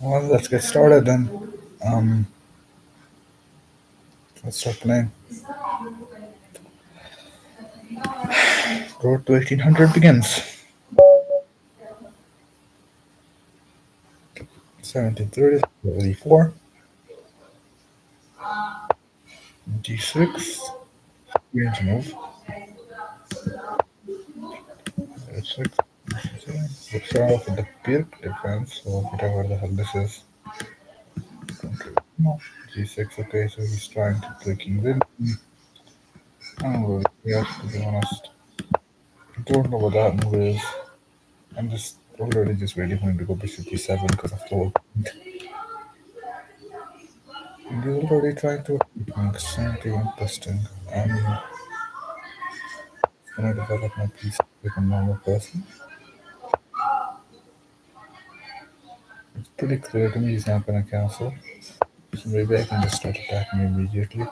Well, let's get started then. Um, let's start playing. Road to 1800 begins. 1734, d6, range move, h6. Let's start off with the Pirk defense, or whatever the hell this is. No, g6, okay, so he's trying to play king in. I don't really care, to be honest. I don't know what that move is. I'm just already just waiting for him to go bishop e7 because of the whole. And he's already trying to make something interesting. I'm gonna develop my piece to become a normal person. It's pretty clear to me he's not gonna cancel. So maybe I can just start attacking immediately.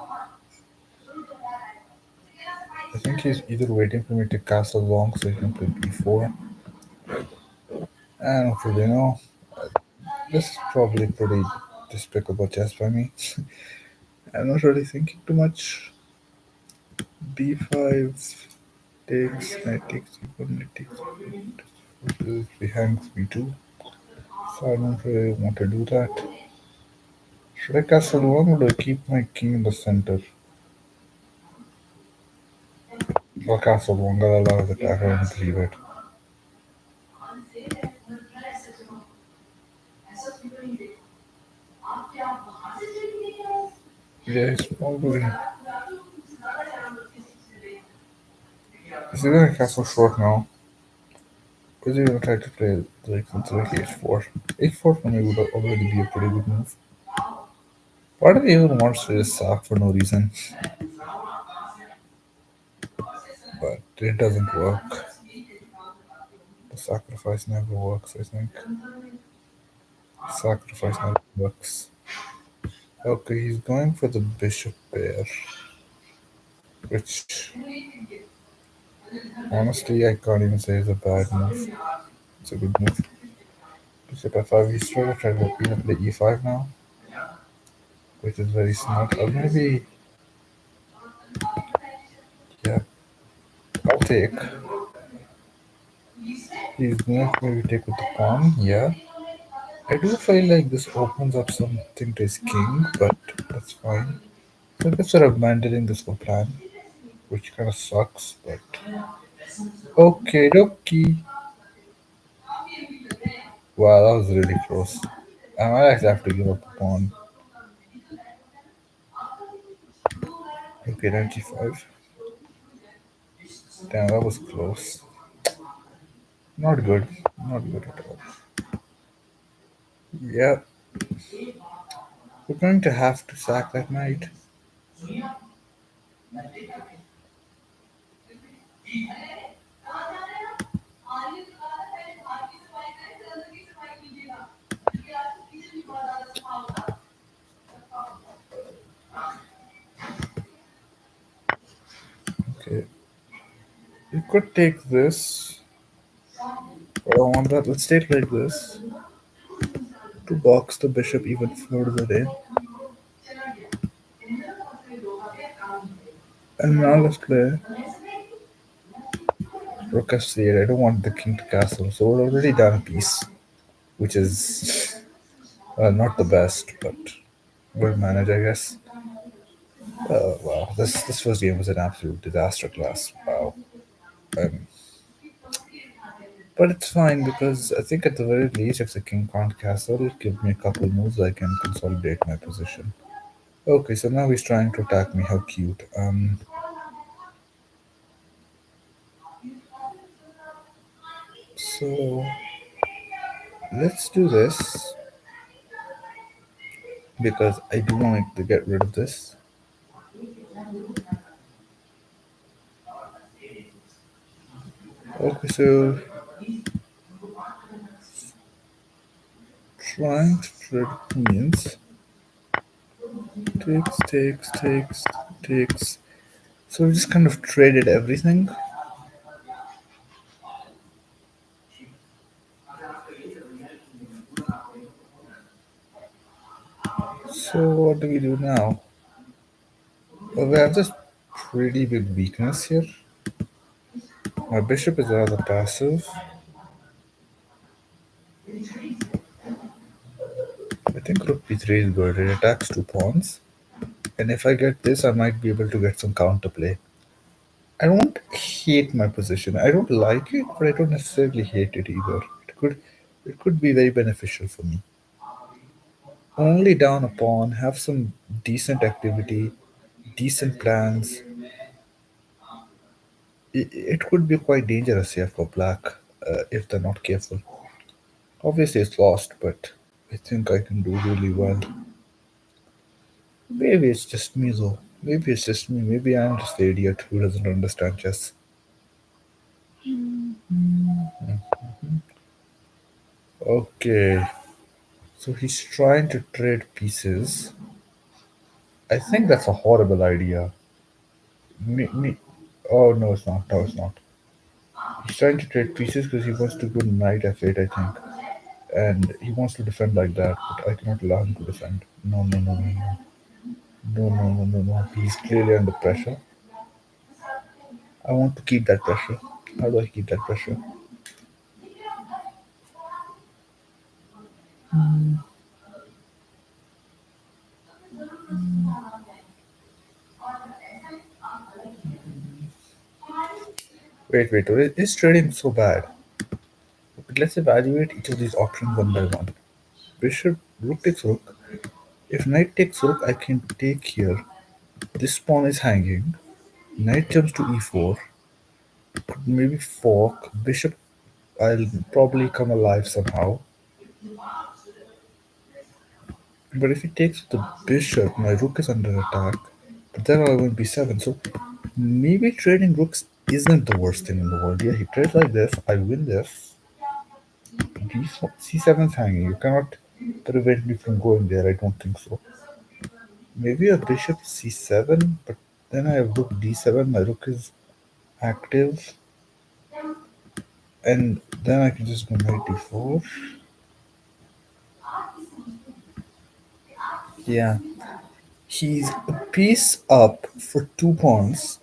I think he's either waiting for me to castle long so he can play b4. I don't really know. This is probably pretty despicable chess by me. I'm not really thinking too much. b5 takes, knight takes e1, knight takes e2, behind b2. So I don't really want to do that. Should I castle long or do I keep my king in the center? I'll castle long, I'll allow the attacker and leave it. Yeah, he's probably. Is he gonna castle short now? Or is he gonna try to play like something like h4? h4 for me would already be a pretty good move. Why do they even want to just sack for no reason? But it doesn't work. The sacrifice never works, I think. Sacrifice never works. Okay, he's going for the bishop pair, which honestly I can't even say is a bad move. It's a good move. Bishop f5, he's trying to play e5 now, which is very smart. Or maybe, yeah, I'll take. He's going to maybe take with the pawn, yeah. I do feel like this opens up something to his king, but that's fine. So I'm sort of abandoning this whole plan, which kind of sucks, but okay, dokie. Wow, that was really close. I might actually have to give up a pawn. Okay, 95. Damn, that was close. Not good. Not good at all. Yeah, we're going to have to sack that knight. Okay, you could take this. I don't want that. Let's take like this to box the bishop even further in. And now let's play rook f8. I don't want the king to castle, so we're already down a piece, which is well, not the best, but we'll manage, I guess. Wow, this first game was an absolute disaster class. Wow. Um, but it's fine because I think at the very least, if the king can't castle, give me a couple moves, I can consolidate my position. Okay, so now he's trying to attack me. How cute. So let's do this because I do want to get rid of this. Okay, so trying to trade queens. Takes. So we just kind of traded everything. what do we do now? We have this pretty big weakness here. My bishop is rather passive. I think rook b3 is good. It attacks two pawns. And if I get this, I might be able to get some counterplay. I don't hate my position. I don't like it, but I don't necessarily hate it either. It could be very beneficial for me. Only down a pawn, have some decent activity, decent plans. It could be quite dangerous here for black if they're not careful. Obviously, it's lost, but I think I can do really well. Maybe it's just me though. Maybe it's just me. Maybe I'm just the idiot who doesn't understand chess. Okay, so he's trying to trade pieces. I think that's a horrible idea. Me. Oh no, it's not. No, it's not. He's trying to trade pieces because he wants to go knight f8, I think, and he wants to defend like that. But I cannot allow him to defend. No, no, no, no, no, no, no, no, no, no. He's clearly under pressure. I want to keep that pressure. How do I keep that pressure? Wait. Is trading so bad? Okay, let's evaluate each of these options one by one. Bishop, rook takes rook. If knight takes rook, I can take here. This pawn is hanging. Knight jumps to e4. Maybe fork. Bishop, I'll probably come alive somehow. But if he takes the bishop, my rook is under attack. But then I won't b7. So maybe trading rooks isn't the worst thing in the world. Yeah, he trades like this. I win this. C7 is hanging. You cannot prevent me from going there. I don't think so. Maybe a bishop c7, but then I have rook d7. My rook is active, and then I can just go knight d4. Yeah, he's a piece up for 2 pawns,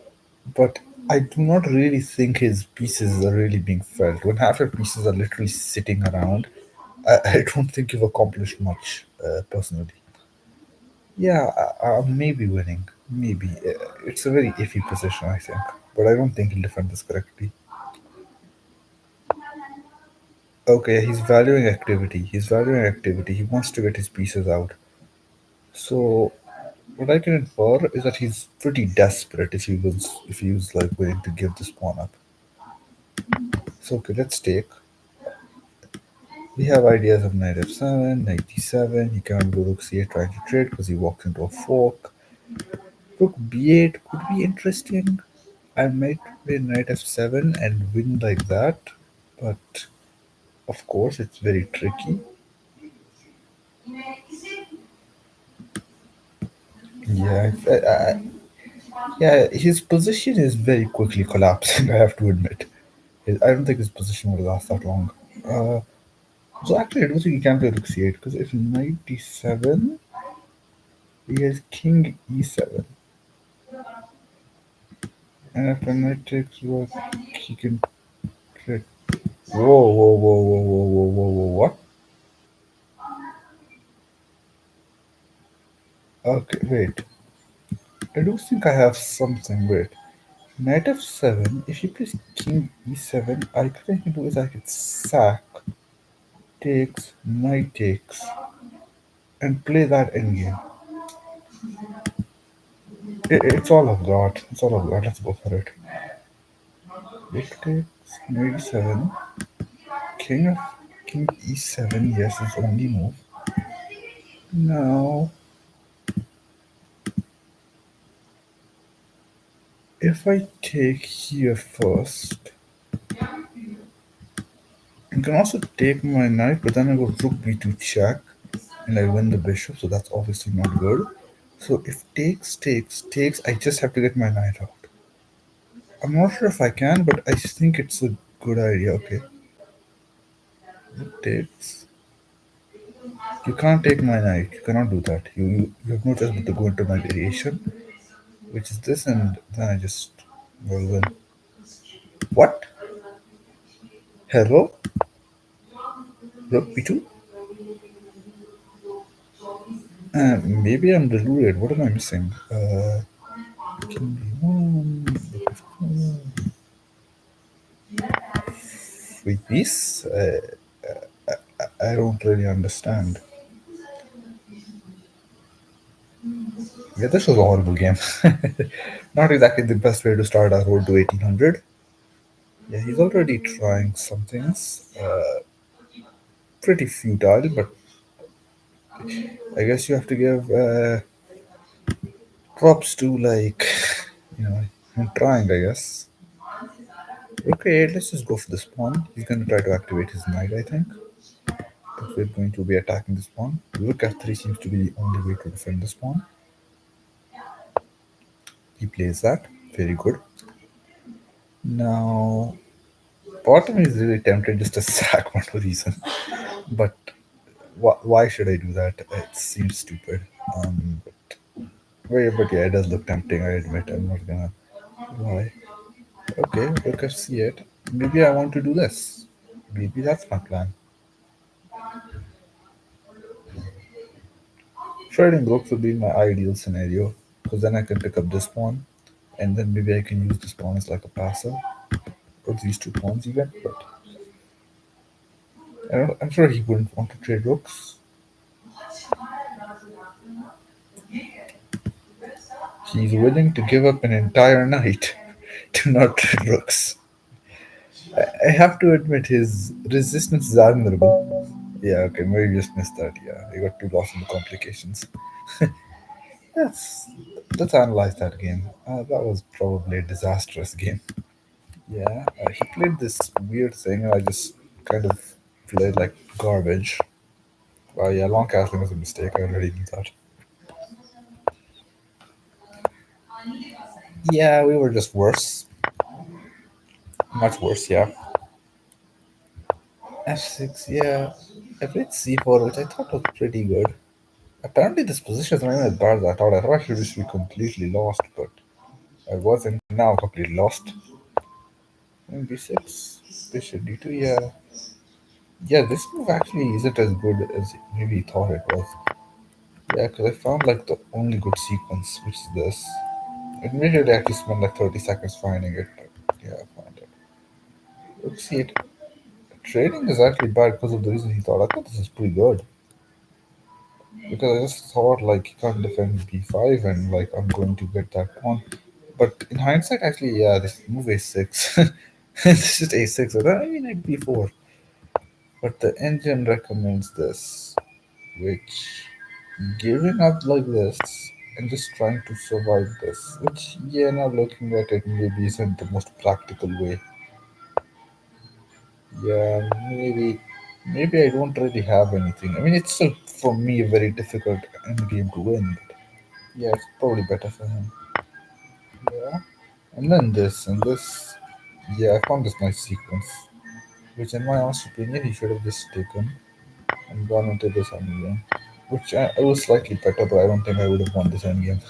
but I do not really think his pieces are really being felt. When half your pieces are literally sitting around, I don't think you've accomplished much, personally. Yeah, I may be winning. Maybe. It's a very iffy position, I think. But I don't think he'll defend this correctly. Okay, he's valuing activity. He's valuing activity. He wants to get his pieces out. So what I can infer is that he's pretty desperate if he was like willing to give this pawn up. So okay, let's take. We have ideas of knight f7, knight d7. He can't go rook c8 trying to trade because he walks into a fork. Rook b8 could be interesting. I might play knight f7 and win like that, but of course it's very tricky. Yeah, yeah, his position is very quickly collapsing. I have to admit. I don't think his position will last that long. Uh, so actually, I don't think he can play rook c8 because if knight d7, he has king e7, and if knight takes rook, he can play. Whoa! What? Okay, wait. I do think I have something. Wait. Knight f7. If he plays king e7, I can do is I could sack, takes, knight takes, and play that endgame. It's all I've got. It's all I've got. Let's go for it. Rook takes, knight e7, king e7. Yes, it's only move. Now, if I take here first, I can also take my knight, but then I go rook b2 check, and I win the bishop. So that's obviously not good. So if takes, I just have to get my knight out. I'm not sure if I can, but I think it's a good idea. Okay, rook takes. You can't take my knight. You cannot do that. You have no choice but to go into my variation, which is this, and then I just will win. What? Hello? Rook b2? Maybe I'm deluded. What am I missing? King b1, rook f4, free piece? I don't really understand. Yeah, this was a horrible game. Not exactly the best way to start our road to 1800. Yeah, he's already trying some things. Pretty futile, but I guess you have to give props to, like, you know, him trying, I guess. Okay, let's just go for the spawn. He's going to try to activate his knight, I think. But we're going to be attacking the spawn. Rook f3 seems to be the only way to defend the spawn. He plays that. Very good. Now, part of me is really tempted just to sack for no reason. But why should I do that? It seems stupid. But yeah, it does look tempting, I admit. I'm not gonna lie. Okay, look at see it. Maybe I want to do this. Maybe that's my plan. Trading blocks would be my ideal scenario, because then I can pick up this pawn, and then maybe I can use this pawn as like a passer, or these two pawns even. But I'm sure he wouldn't want to trade rooks. He's willing to give up an entire knight to not trade rooks. I have to admit his resistance is admirable. Yeah, okay, maybe just missed that. Yeah, he got too lost in the complications. Let's let's analyze that game. That was probably a disastrous game. Yeah, he played this weird thing, and I just kind of played like garbage. Yeah, long castling was a mistake. I already knew that. Yeah, we were just worse, much worse. Yeah, f6. Yeah, I played c4, which I thought was pretty good. Apparently, this position is not even as bad as I thought. I thought I should just be completely lost, but I wasn't. Now completely lost. b6, bishop d2. Yeah, yeah. This move actually isn't as good as maybe thought it was. Yeah, because I found like the only good sequence, which is this. Admittedly, I actually spent like 30 seconds finding it, but yeah, I found it. Look, see it. Trading is actually bad because of the reason he thought. I thought this is pretty good because I just thought like he can't defend b5 and like I'm going to get that pawn. But in hindsight, actually, yeah, this move a6. This is a6. I mean, like b4. But the engine recommends this, which giving up like this and just trying to survive this, which, yeah, now looking at it, maybe isn't the most practical way. Yeah, maybe I don't really have anything. I mean, it's still for me a very difficult end game to win. But yeah, it's probably better for him. Yeah, and then this and this. Yeah, I found this nice sequence, which, in my honest opinion, he should have just taken and gone into this endgame. Which I was slightly better, but I don't think I would have won this endgame.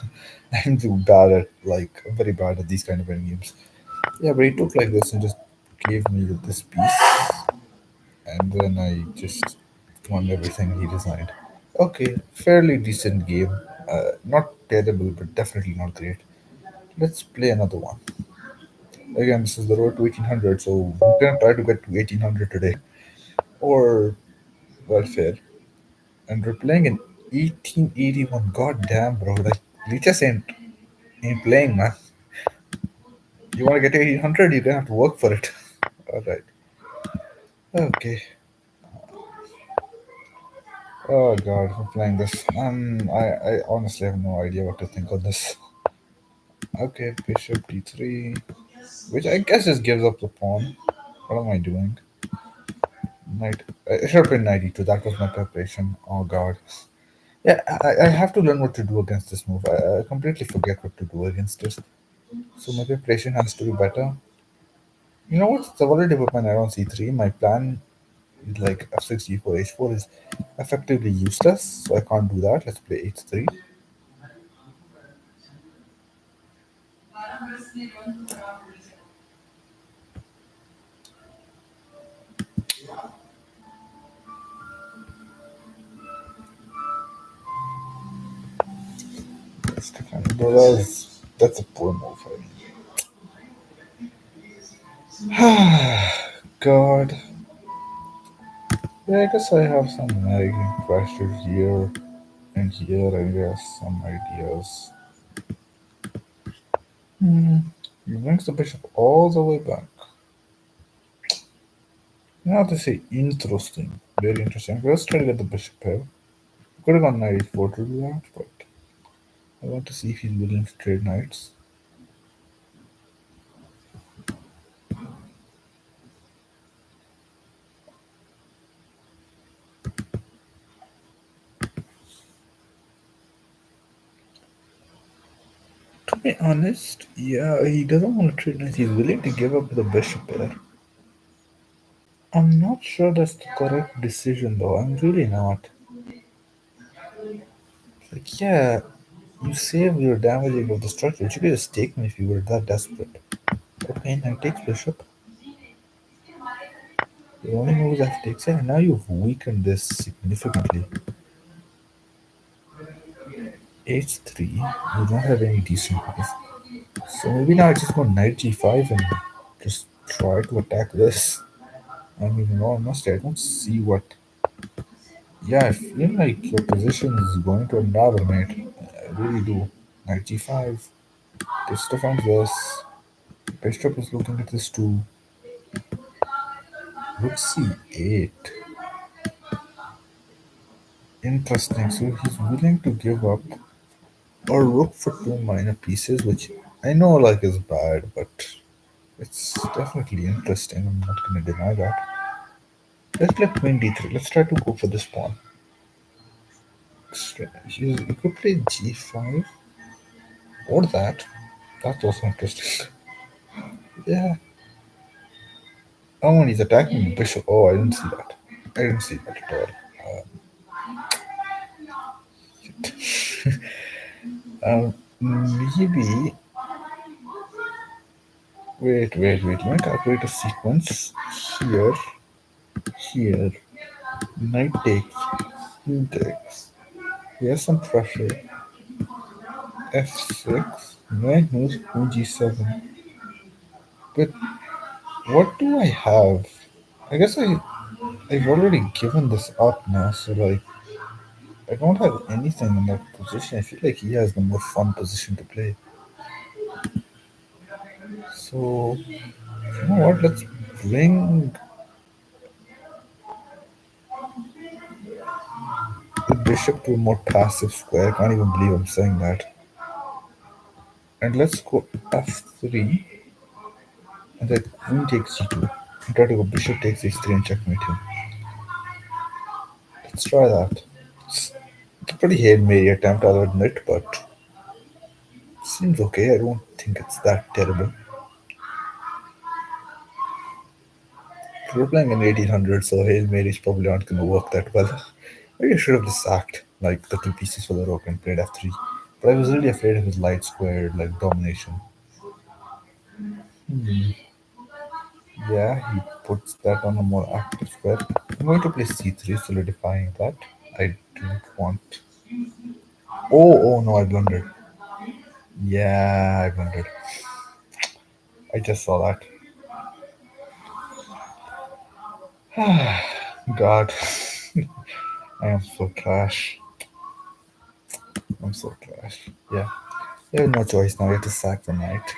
I'm too bad at like very bad at these kind of endgames. Yeah, but he took like this and just gave me this piece, and then I just won everything he designed. Okay, fairly decent game. Not terrible, but definitely not great. Let's play another one. Again, this is the road to 1800, so we're gonna try to get to 1800 today, or welfare. And we're playing in 1881. God damn, bro! Like, Lichess ain't playing, man. You want to get to 1800? You're gonna have to work for it. All right. Okay. Oh god, I'm playing this. I honestly have no idea what to think of this. Okay, bishop d3, which I guess just gives up the pawn. What am I doing? Knight. I should have been knight e2. That was my preparation. Oh god. Yeah, I have to learn what to do against this move. I completely forget what to do against this. So my preparation has to be better. You know what? I've already put my knight on c3. My plan. Like f6, g4, h4 is effectively useless, so I can't do that. Let's play h3. Though that's a poor move. God. Yeah, I guess I have some nagging questions here and here, I guess, some ideas. Hmm. He brings the bishop all the way back. Now to say interesting. Very interesting. Let's try to get the bishop here. Could have gone knight e4 to do that, but I want to see if he's willing to trade knights. To be honest, yeah, he doesn't want to trade knights. He's willing to give up the bishop here. I'm not sure that's the correct decision though. I'm really not. Like, yeah, you save your damaging of the structure. You should have just taken if you were that desperate. Okay, now takes bishop. The only move is f takes it, and now you've weakened this significantly. h3, you don't have any decent moves. So maybe now I just go knight g5 and just try to attack this. I mean, in all honesty, I don't see what. Yeah, I feel like your position is going to unravel, mate. I really do. Knight g5. This defends this. Bishop is looking at this too. Rook c8. Interesting. So he's willing to give up a rook for two minor pieces, which I know like is bad, but it's definitely interesting. I'm not going to deny that. Let's play queen d3. Let's try to go for this pawn. You could play g5 or that. That's also interesting. Yeah. Oh, and he's attacking the bishop. Oh, I didn't see that. I didn't see that at all. Maybe. Wait. Let me calculate a sequence. Here, here. Knight takes. Queen takes. He has some pressure. f6. Knight moves queen g7. But what do I have? I guess I've already given this up now, so like I don't have anything in that position. I feel like he has the more fun position to play. So you know what? Let's bring the bishop to a more passive square. I can't even believe I'm saying that. And let's go f3 and then queen takes g2. And try to go bishop takes h3 and checkmate him. Let's try that. It's a pretty Hail Mary attempt, I'll admit, but seems okay. I don't think it's that terrible. We're playing in 1800, so Hail Marys probably aren't going to work that well. Maybe I should have just sacked like the two pieces for the rook and played f3. But I was really afraid of his light squared like domination. Yeah, he puts that on a more active square. I'm going to play c3, solidifying that. I don't want. Oh no, I blundered. Yeah, I blundered. I just saw that. God, I am so trash. I'm so trash. Yeah, you have no choice now. You have to sack the knight.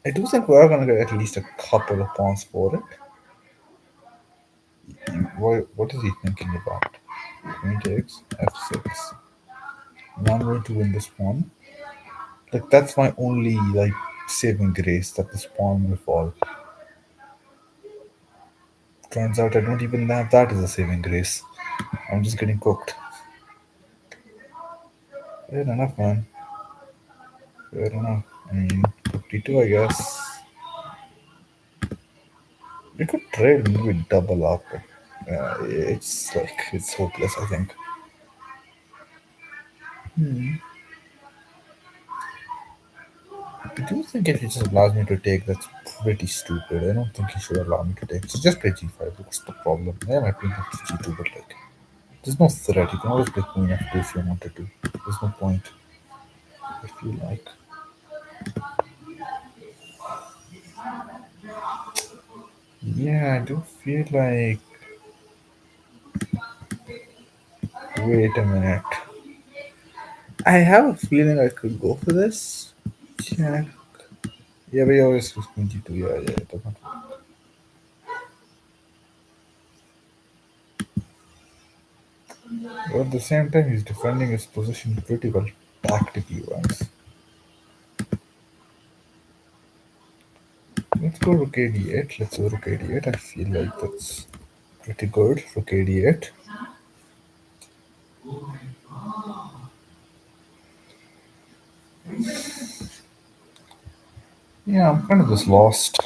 I do think we're gonna get at least a couple of pawns for it. What is he thinking about? Queen takes f6. Now I'm going to win this pawn. Like that's my only like saving grace that this pawn will fall. Turns out I don't even have that as a saving grace. I'm just getting cooked. Fair enough, man. Fair enough. I mean, 52, I guess. Trade maybe double up. It's like it's hopeless. I think. But do you think if he just allows me to take, that's pretty stupid. I don't think he should allow me to take. So just play g5. What's the problem? Yeah, my queen to g2, but like, there's no threat. You can always play queen f2 if you wanted to. There's no point if you like. Yeah, I do feel like. Wait a minute. I have a feeling I could go for this. Yeah. Yeah, but he always choose queen g2. Yeah, yeah, it doesn't. But at the same time, he's defending his position pretty well tactically wise. Let's go rook d8. Let's go rook d8. I feel like that's pretty good. Rook d8. Yeah, I'm kind of just lost.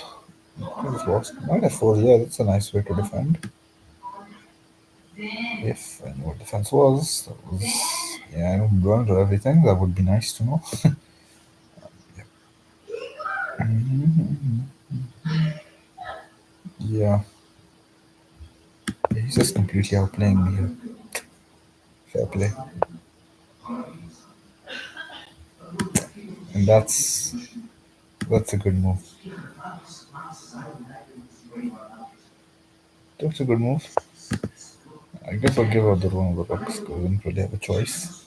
Kind of just lost. Knight f4. Yeah, that's a nice way to defend. If I knew what defense was, that was. Yeah, I don't learn everything. That would be nice to know. Yeah, he's just completely outplaying me here. Fair play. And that's a good move. That's a good move. I guess I'll give out the one of the rocks because I didn't really have a choice.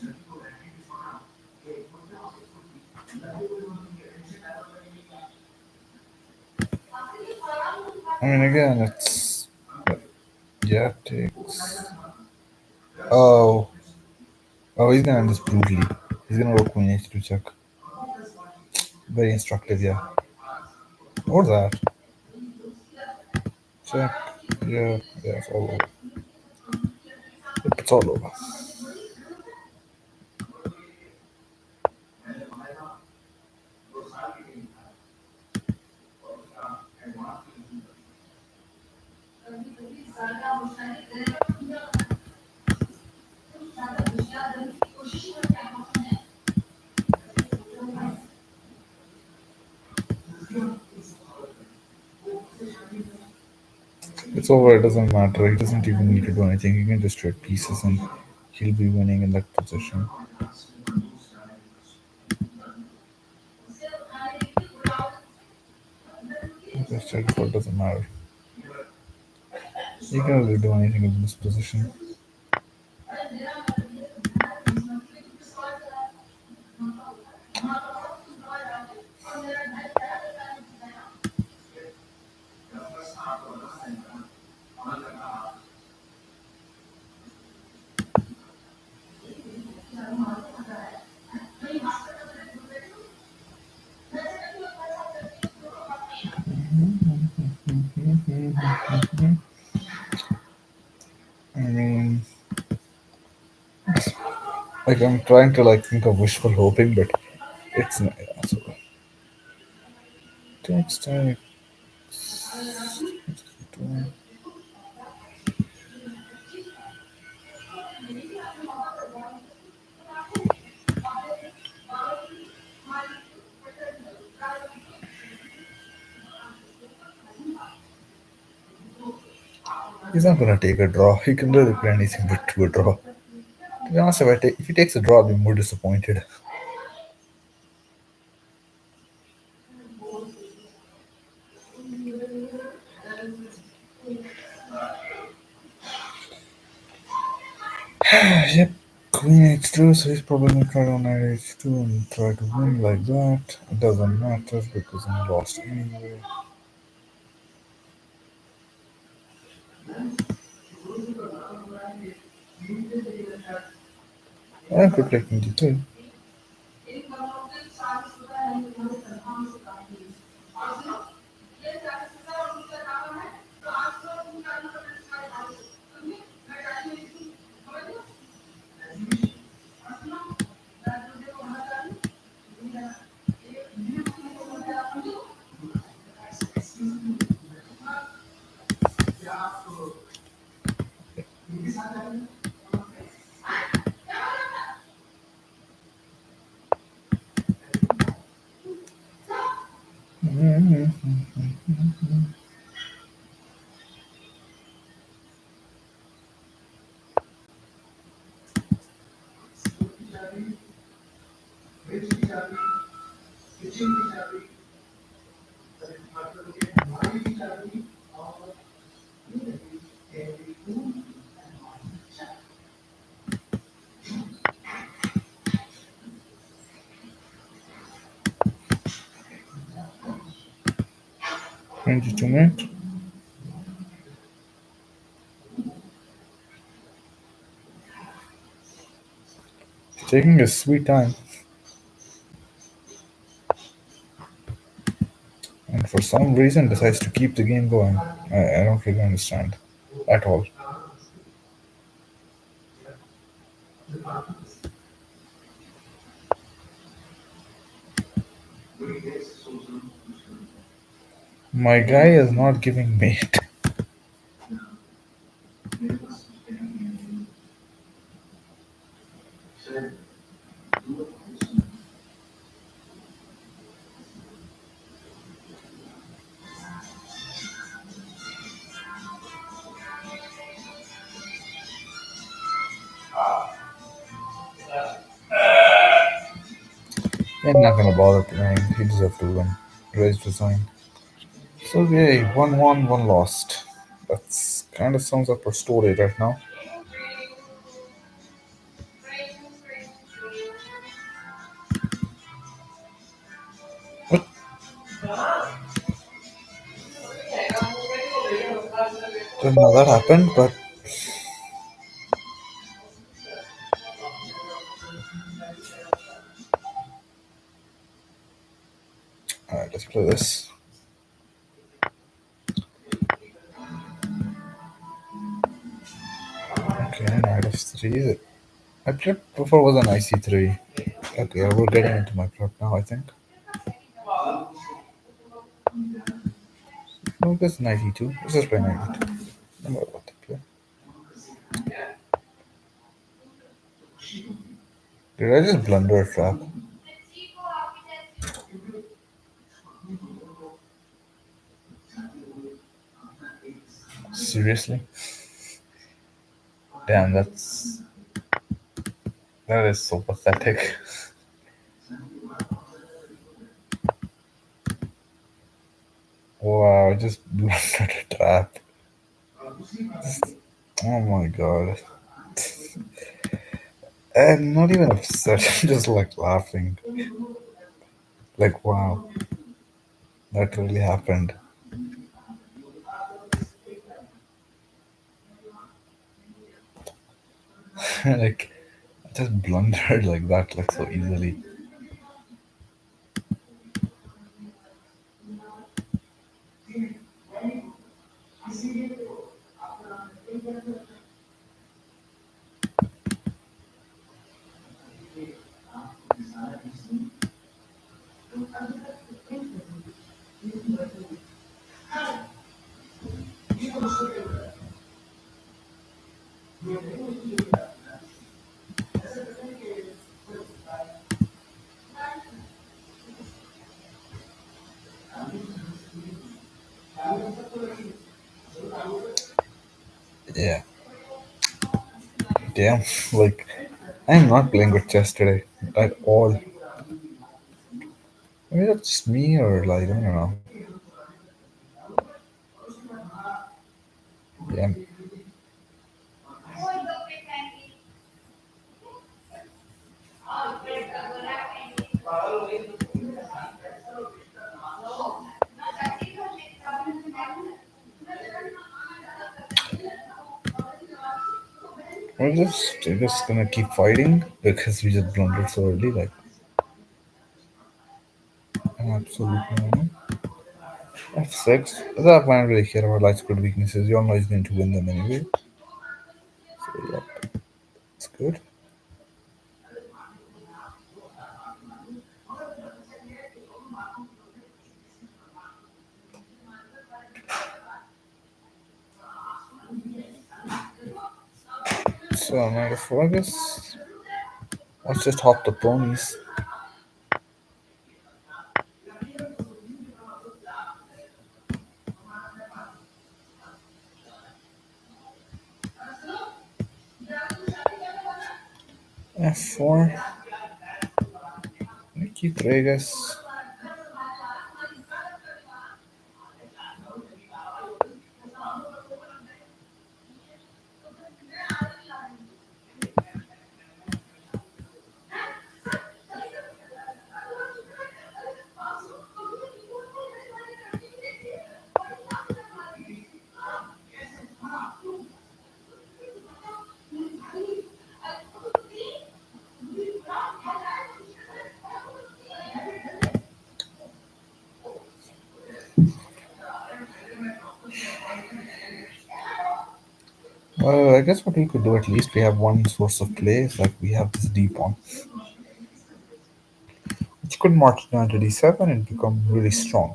I mean, again, it's yeah, it takes. Oh, oh, he's gonna end this brutally. He's gonna rook queen h2 check. Very instructive, yeah. Or that check. Yeah, yeah, it's all over. Yep, it's all over. It's over. It doesn't matter. He doesn't even need to do anything. He can just trade pieces and he'll be winning in that position. Just check before it doesn't matter. He can really do anything in this position. I mean, like I'm trying to like think of wishful hoping, but it's not. Yeah, so takes time. He's not gonna take a draw. He can really play anything but to a draw. To be honest, if he takes a draw, I'll be more disappointed. Yep, Queen h2, so he's probably gonna try on knight h2 and try to win like that. It doesn't matter because I'm lost anyway. I could play king d2. 22 minutes. Taking a sweet time. And for some reason decides to keep the game going. I don't really understand at all. My guy is not giving mate. I'm not gonna bother playing. He deserves to win. Raise resign. So yay, one won, one lost. That's kind of sums up our story right now. But didn't know that happened. But alright, let's play this. Okay, knight of three. My prep before was an IC3. Okay, we're getting into my prep now. I think. No, this is knight e2. Let's just play knight e2. No matter what they play. Did I just blunder a trap? Seriously? Damn, that is so pathetic. Wow, I just blundered a trap. Oh my god. I'm not even upset. I'm just like laughing. Like, wow, that really happened. Like, I just blundered like that, like so easily. Yeah, damn. Like, I'm not playing with chess today at all. Maybe that's just me or like, I don't know. Yeah, we're just gonna keep fighting because we just blundered so early. Like, absolutely normal. F6. That I don't really care about light squared weaknesses. You all know he's going to win them anyway. So, yeah, it's good. So, now I guess let's just hop the ponies. F4. E3, I guess. Well, I guess what we could do, at least we have one source of play, is like we have this d pawn, which could march down to d7 and become really strong.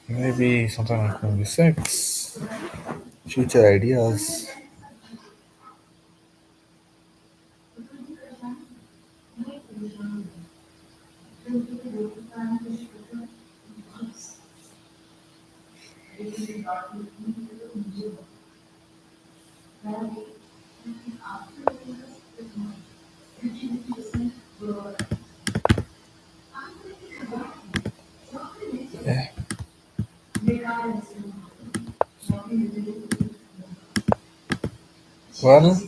Maybe something like queen b6. Future ideas. Yeah. Well,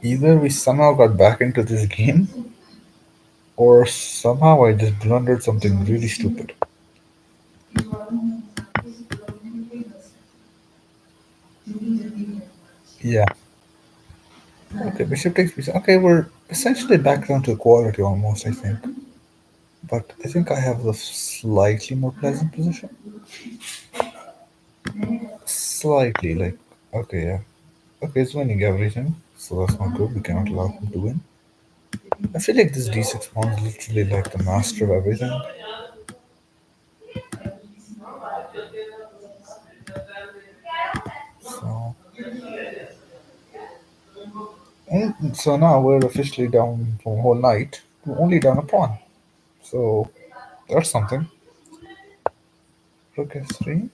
either we somehow got back into this game, or somehow I just blundered something really stupid. Yeah. Okay, bishop takes bishop. Okay, we're essentially back down to equality almost, I think. But I think I have the slightly more pleasant position. Slightly, like, okay, yeah. Okay, it's winning everything, so that's not good. We cannot allow him to win. I feel like this d6 pawn is literally like the master of everything. So, and so now we're officially down for a whole night. We're only down a pawn. So that's something. Rook s3.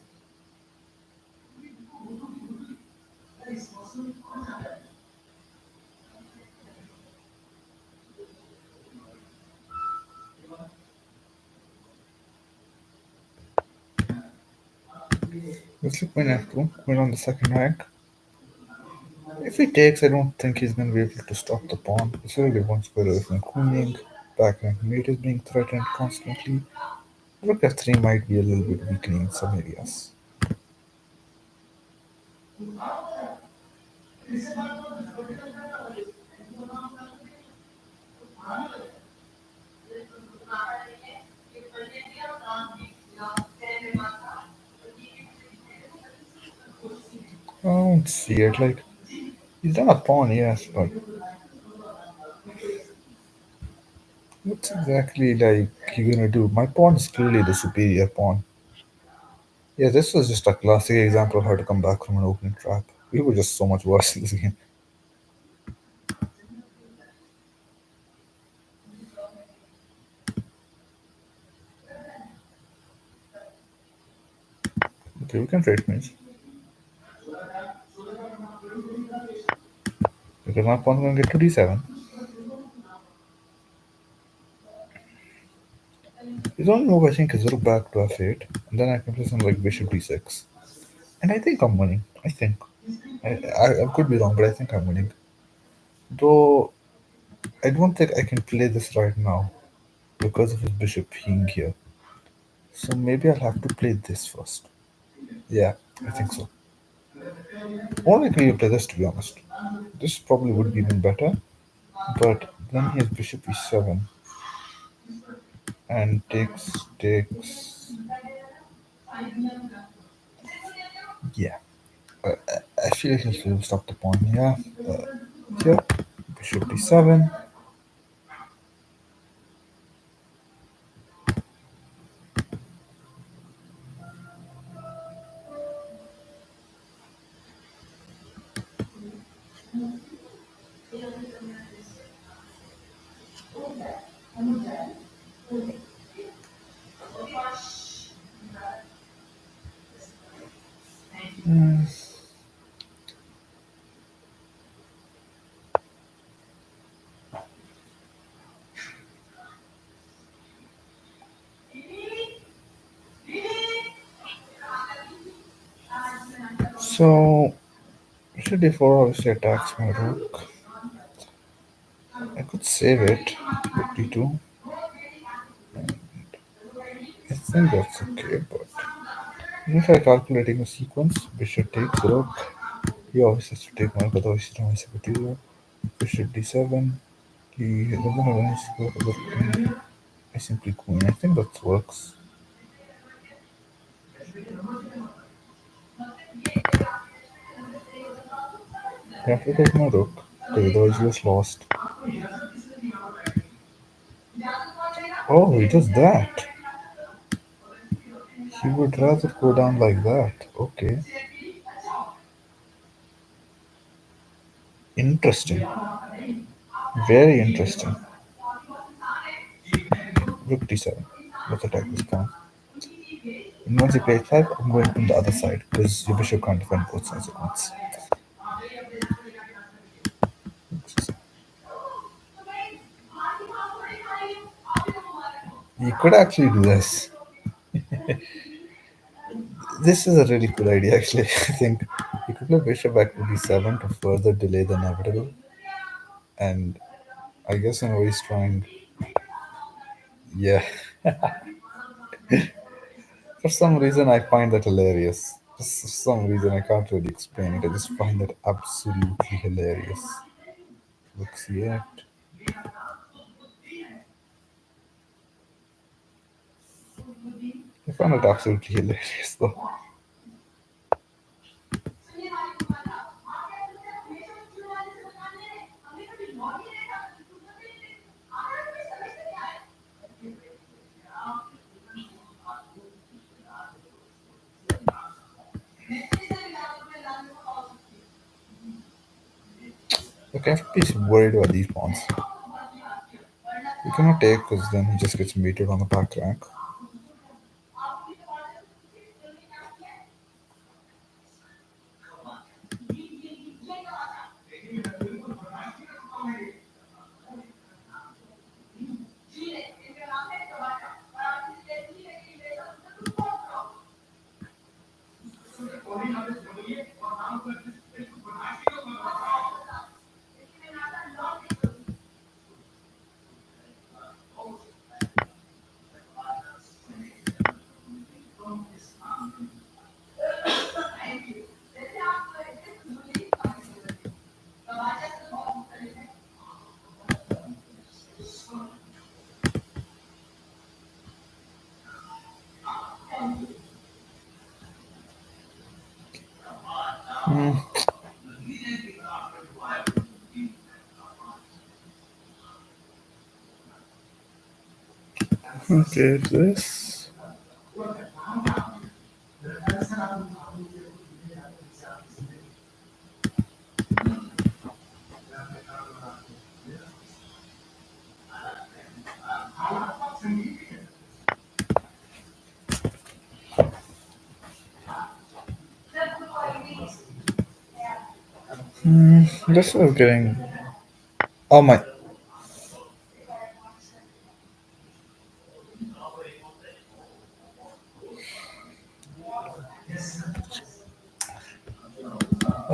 Let's look queen f2. We're on the second rank. If he takes, I don't think he's going to be able to stop the pawn. It's already one square away from queening. Back rank mate is being threatened constantly. Rook f3 might be a little bit weakening in some areas. I don't see it. Like, he's done a pawn, yes, but what's exactly like you gonna do? My pawn is clearly the superior pawn. Yeah, this was just a classic example of how to come back from an opening trap. We were just so much worse in this game. Okay, we can trade queens. Because my pawn's gonna get to d7. His only move, I think, is rook back to f8, and then I can play something like bishop d6. And I think I'm winning. I think. I could be wrong, but I think I'm winning. Though I don't think I can play this right now because of his bishop being here. So maybe I'll have to play this first. Yeah, I think so. Only can you play this, to be honest. This probably would be even better, but then he has bishop e7 and takes. Yeah, I feel like he'll stop the pawn. Yeah, here, bishop d7. So, bishop d4 obviously attacks my rook. I could save it. Rook d2. I think that's okay, but if I calculating a sequence, bishop takes rook. He always has to take one, otherwise he's not superior. Bishop d7. He doesn't have any support over queen. I simply queen. I think that works. I have to take my rook, because otherwise he was lost. Oh, he does that. He would rather go down like that. Okay. Interesting. Very interesting. Rook d7. Let's attack this pawn. And once he plays 5, I'm going from the other side because your bishop can't defend both sides at once. You could actually do this. This is a really cool idea, actually. I think you could play bishop back to d7 to further delay the inevitable. And I guess in a way he's trying. Yeah. For some reason, I find that hilarious. Just for some reason, I can't really explain it. I just find that absolutely hilarious. Looks yet. I find it absolutely hilarious, though. Okay, I have to be worried about these pawns. You cannot take because then he just gets mated on the back rank. Okay, this. This was getting. Oh my.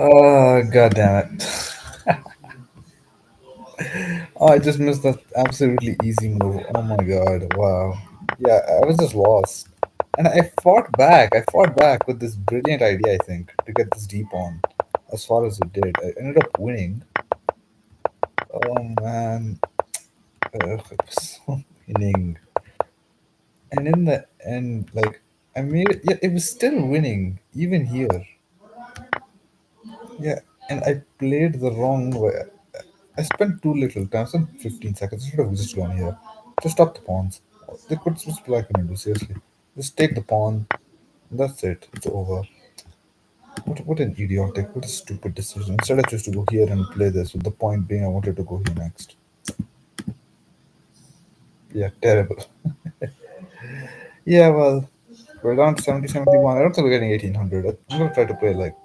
Oh, god damn it. Oh, I just missed that absolutely easy move. Oh my god. Wow. Yeah, I was just lost. And I fought back. I fought back with this brilliant idea, I think, to get this deep on as far as it did. I ended up winning. Oh man. Ugh, it was so winning. And in the end, like, I made it, yeah, it was still winning, even here. Yeah, and I played the wrong way. I spent too little time, I spent 15 seconds. I should have just gone here. Just stop the pawns. They could just be like, do, seriously. Just take the pawn. That's it. It's over. What an idiotic, what a stupid decision. Instead, I chose to go here and play this, with the point being I wanted to go here next. Yeah, terrible. Yeah, well. We're down to 70, 71. I don't think we're getting 1800. I'm going to try to play like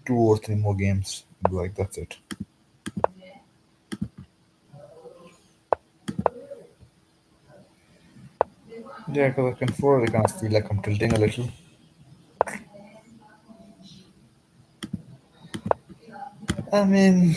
two or three more games. Like, that's it. Yeah, because I can forward, I kind of feel like I'm tilting a little. I mean,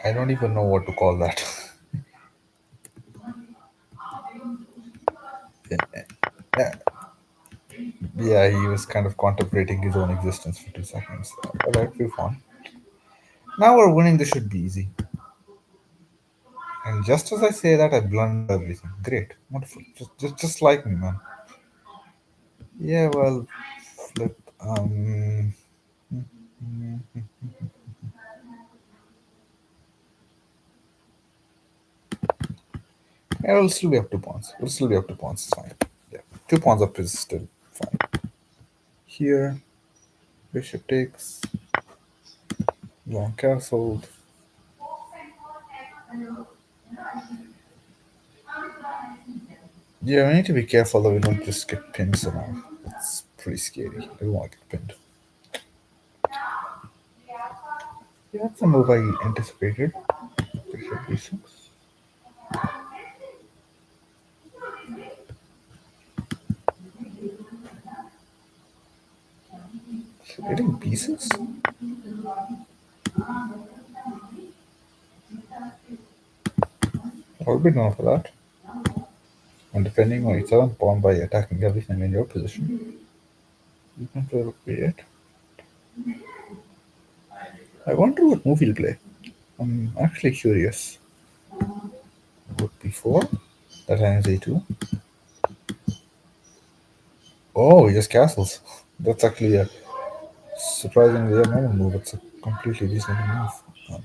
I don't even know what to call that. Yeah, yeah, he was kind of contemplating his own existence for 2 seconds. But I feel fun. Now we're winning. This should be easy. And just as I say that, I blunder everything. Great, wonderful. Just like me, man. Yeah, well, flip. Yeah, it'll still be up 2 pawns. It'll still be up 2 pawns. It's fine. Yeah, 2 pawns up is still fine. Here, bishop takes, long castled. Yeah, we need to be careful that we don't just get pinned somehow. It's pretty scary. I don't want to get pinned. Yeah, that's a move I anticipated. Bishop b6. Hitting pieces? I'll be known for that. And defending on its own pawn by attacking everything in your position. You can play rook b8. I wonder what move he'll play. I'm actually curious. Rook b4. That hangs a2. Oh, he just castles. That's actually a surprisingly a normal move. It's a completely reasonable move. Um,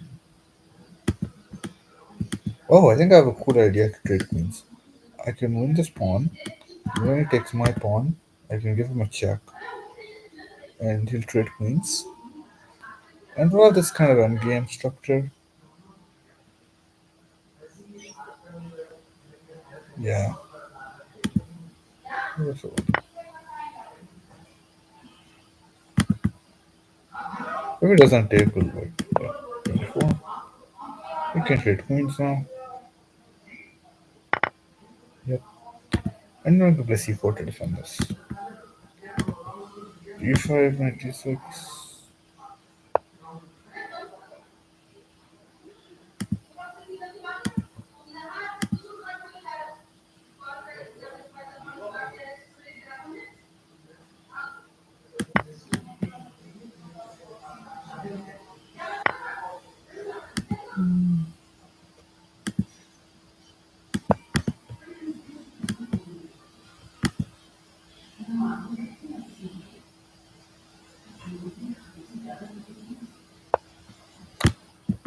oh, I think I have a cool idea to trade queens. I can win this pawn. When he takes my pawn, I can give him a check, and he'll trade queens. And while this kind of endgame structure, yeah. So if it doesn't take, we'll like, yeah, 24. We can trade queens now. Yep. I'm going to play c4 to defend this. e5, knight d6.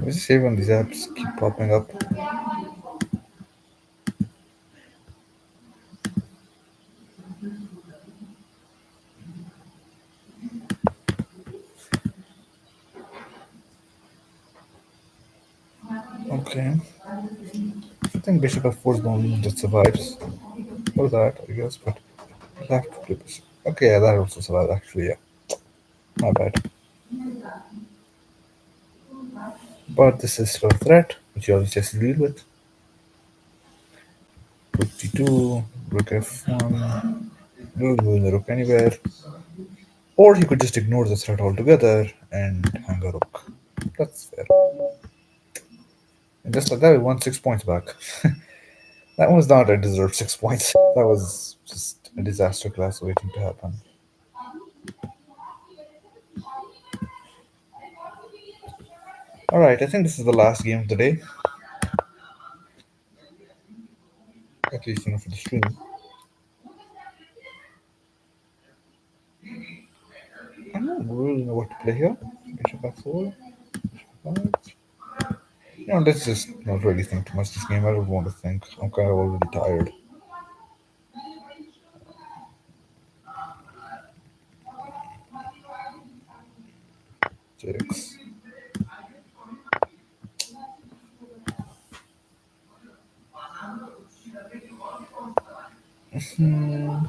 Let's just save on these apps keep popping up. Okay. I think bishop f4 is the only one that survives. Or that, I guess, but we'll have to play bishop. Okay, yeah, that also survived actually, yeah. Not bad. But this is still a threat, which you always just deal with. Rook d2, rook f1. We'll move the rook anywhere. Or you could just ignore the threat altogether and hang a rook. That's fair. And just like that, we won 6 points back. That was not a deserved 6 points. That was just a disaster class waiting to happen. Alright, I think this is the last game of the day. At least for the stream. I don't really know what to play. play here? Bishop f4. Five. Let's just not really think too much this game. I don't want to think. I'm kind of already tired. Six. Hmm.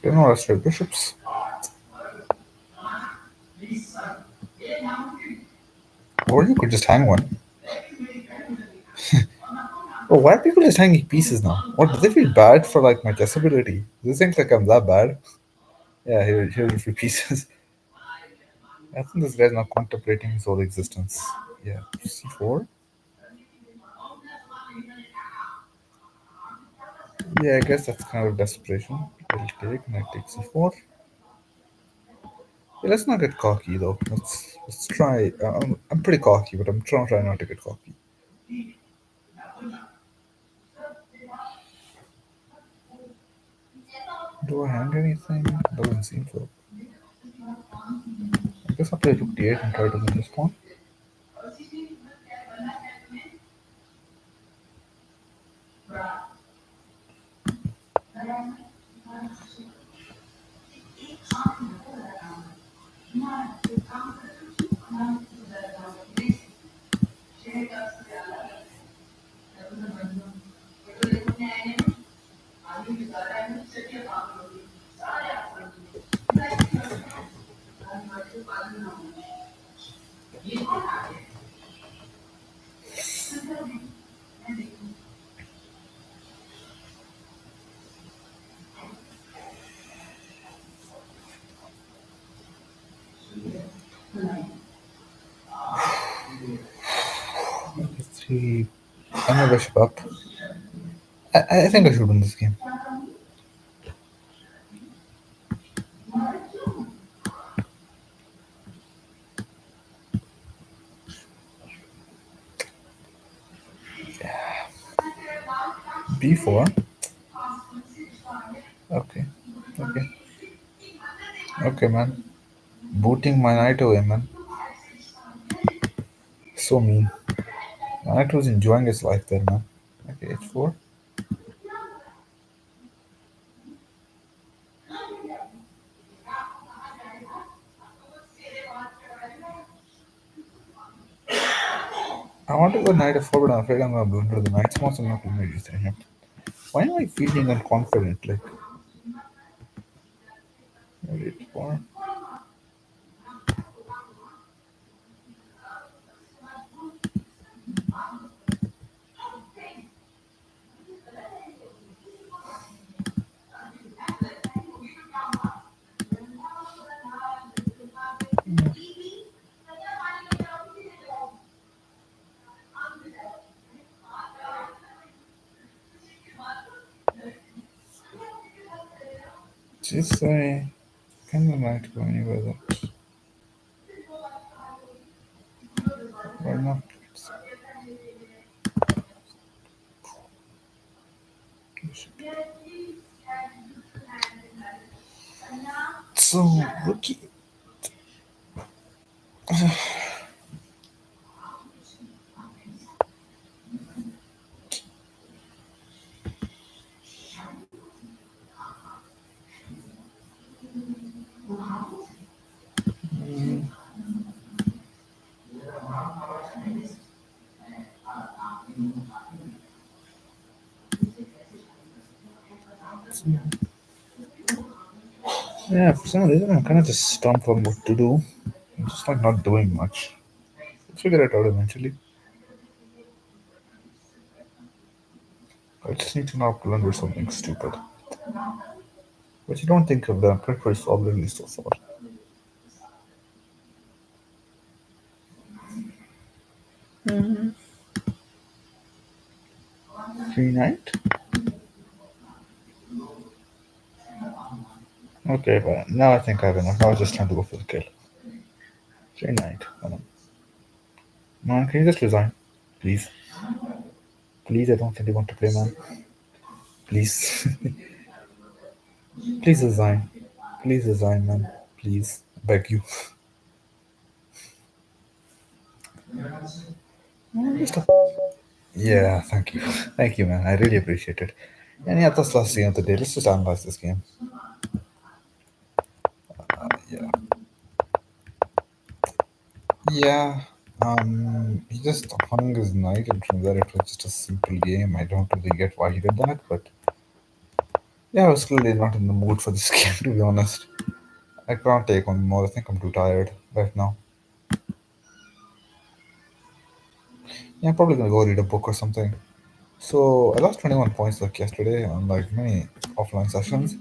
Don't know how straight bishops. Or you could just hang one. Oh, why are people just hanging pieces now? What, do they feel bad for like my accessibility? Do they think like I'm that bad? Yeah, here are a few pieces. I think this guy's not contemplating his whole existence. Yeah, c4. Yeah, I guess that's kind of desperation. I'll take knight takes c4. Yeah, let's not get cocky though. Let's try. I'm pretty cocky, but I'm trying not to get cocky. Do I hang anything? Doesn't seem so. I guess I'll play rook d8 and try to win this pawn. Three. I'm a bishop up. I think I should win this game. b4. Okay. Okay. Okay, man. Booting my knight away, man. So mean. My knight was enjoying his life there, man. Okay, h4. I want to go knight f4, but I'm afraid I'm gonna blunder the knight's most. I'm not gonna use him. Why am I feeling unconfident? Like, knight h4. Just say, can the knight go anywhere that? Why not? So, rookie. Yeah, for some reason I'm kind of just stumped on what to do. I'm just like not doing much. I'll figure it out eventually. I just need to not blunder something stupid. But you don't think of that. Pretty solidly so far. Free knight? Okay, but now I think I have enough. I was just trying to go for the kill. Free knight. Come on. Man, can you just resign? Please. Please, I don't really want to play, man. Please. Please resign. Please resign, man. Please. Beg you. Just a- Yeah, thank you. Thank you, man. I really appreciate it. And yeah, that's the last game of the day. Let's just analyze this game. Yeah. Yeah. He just hung his knight, and from there it was just a simple game. I don't really get why he did that, but yeah, I was clearly not in the mood for this game, to be honest. I can't take on more. I think I'm too tired right now. Yeah, I'm probably gonna go read a book or something. So I lost 21 points like yesterday on like many offline sessions.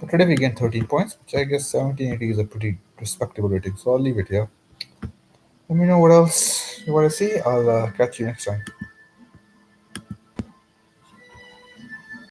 But today we gained 13 points, which I guess 1780 is a pretty respectable rating. So I'll leave it here. Let me know what else you want to see. I'll catch you next time.